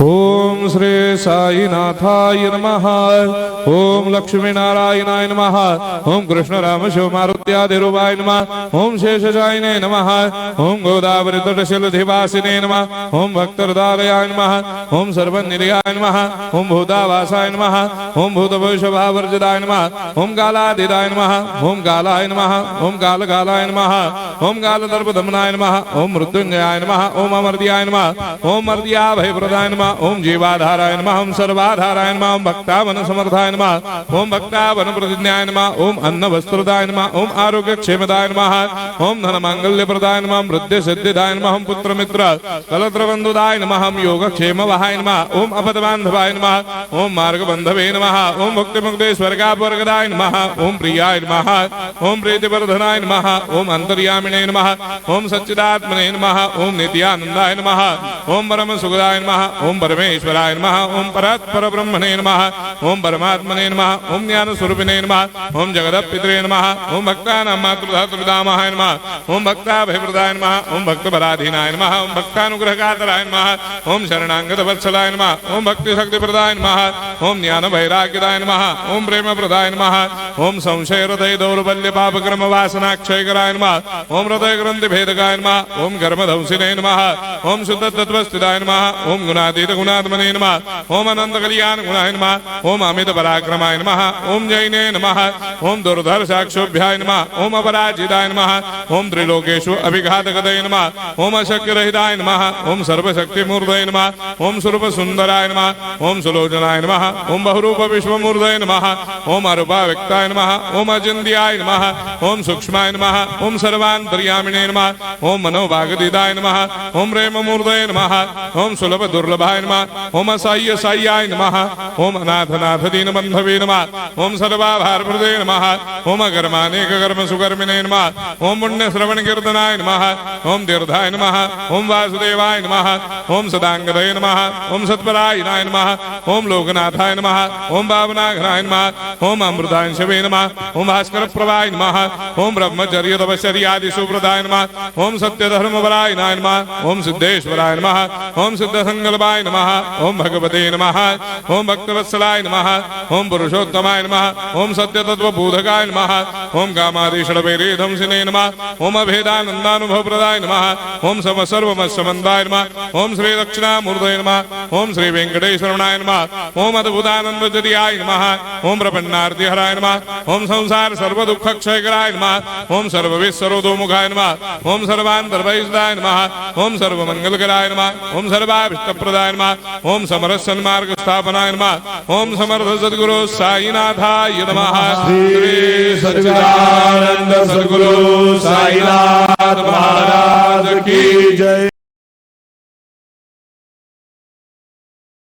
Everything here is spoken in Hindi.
ओम श्री साईनाथाय नमः। ओम लक्ष्मी नारायणाय नमः। ओम कृष्ण राम शिव मारुत्यादिरूपाय नमः। ओम शेषशायिने नमः। ओम गोदावरी तटशिलधिवासिने नमः। ओम भक्तहृदयाय नमः। ओम सर्वनिलयाय नमः। ओम भूतावासाय नमः। ओम भूतभविष्यभावर्जिताय नमः। ओम कालातीताय नमः। ओम कालाय नमः। ओम कालकालाय नमः। ओम कालदर्पदमनाय नमः। ओम मृत्युंजयाय नमः। ओम अमर्त्याय नमः। ओम मर्त्याभयप्रदाय नमः। ओम जीवाधाराय नमः। ओम सर्वाधाराय नमः। ओम भक्तावन समर्थाय नमः। ओम भक्तावन प्रतिज्ञाय नमः। ओम अन्न वस्त्रदाय नमः। ओम आरोग्य क्षेमदाय नमः। ओम धन मांगल्य प्रदाय नमः। ओम वृद्धि सिद्धिदाय नमः। ओम पुत्र मित्र कलत्र बंधुदाय नमः। ओम योग क्षेम वहाय नमः। ओम अपद बांधवाय नमः। ओम मार्ग बंधवे नमः। ओम भक्ति मुक्ति स्वर्गापवर्गदाय नमः। ओम प्रियाय नमः। ओम प्रीतिवर्धनाय नमः। ओम अंतर्यामिने नमः। ओम सच्चिदात्मने नमः। ओम नित्यानंदाय नमः। ओम परम सुखदाय नमः। ओम परमेश्वराय नमः। ओम परात्पर ब्रह्मणे नमः। ओम परमात्मने नमः। ओम ज्ञान स्वरूपिणे नमः। ओम जगदपितरे नमः। ओम भक्तानां मातृधातृपितामहाय नमः। ओम भक्ताभयप्रदाय नमः। ओम भक्तपराधीनाय नमः। ओम भक्तानुग्रहकातराय नमः। ओम शरणागत वत्सलाय नमः। ओम भक्ति शक्ति प्रदाय नमः। ओम ज्ञान वैराग्यदाय नमः। ओम प्रेम प्रदाय नमः। ओम संशय हृदय दौर्बल्य पाप कर्म वासना क्षयकराय नमः। ओम हृदय ग्रंथि भेदकाय नमः। ओम कर्मधंसिने नमः। ओम शुद्ध तत्वस्थिताय नमः। ओम गुणातीत गुणात्मने नमः। ओम अनंत कल्याण गुणाय नमः। ओम अमित पराक्रमाय नमः। ओम जैने नमः। ओम दुर्धर्षाक्षोभ्याय नमः। ओम अपराजिताय नमः। ओम त्रिलोकेषु अभिघातगतये नमः। ओम अशक्यरहिताय नमः। ओम सर्वशक्तिमूर्तये नमः। ओम स्वरूप सुंदराय नमः। ओम सुलोचनाय नमः। ओम बहुरूप विश्वमूर्तये नमः। ओम अरूपाव्यक्ताय नमः। ओम अचिन्त्याय नमः। ओम सूक्ष्माय नमः। ओम सर्वान्तर्यामिने नमः। ओम मनोभागदिताय नमः। ओम प्रेममूर्तये नमः। ओम सुलभ दुर्लभाय नमः। ओम असाह्य साह्याय नमः। ओम अनाथनाथ दीनबंधवे नमः। ओम सर्वाभारप्रदे नमः। ओम अकर्मानेक कर्म सुकर्मिणे नमः। ओम पुण्य श्रवण कीर्तनाय नमः। ओम तीर्थाय नमः। ओम वासुदेवाय नमः। ओम सदांगदये नमः। ओम सत्परायणाय नमः। ओम लोकनाथाय नमः। ओम पावनाघनाय नमः। ओम अमृतांशवे नमः। ओम भास्कर प्रभाय नमः। ओम ब्रह्मचर्य तपश्चर्यादि सुप्रदाय नमः। ओम सत्यधर्मपरायणाय नमः। ओम सिद्धेश्वराय नमः। ओम सिद्ध संकल्पाय नमः। ओम भगवते नमः। ओम भक्तवत्सलाय नमः। ओम पुरुषोत्तमाय नमः। ओम सत्यतत्वबोधकाय नमः। ओम कामादिषडभैरेधंसिने नमः। ओम अभेदानन्दानुभवप्रदाय नमः। ओम सर्वमस्समन्दाय नमः। ओम श्री दक्षिणामूर्तये नमः। ओम श्री वेंकटेश्वरनाय नमः। ओम अद्भुतानन्दजर्याय नमः। ओम प्रपन्नार्तिहराय नमः। ओम संसार सर्वदुःखक्षयकराय नमः। ओम सर्वविस्सरोदोमुखाय नमः। ओम सर्वान्तर्भयसुदाय नमः। ओम सर्वमङ्गलकराय नमः। ओम सर्वाभीष्टप्रदाय नमः। ओम समरस सन्मार्ग स्थापनाय नमः। ओम समर्थ सद्गुरु साईनाथाय नमः। श्री सच्चिदानंद सद्गुरु साईनाथ महाराज की जय।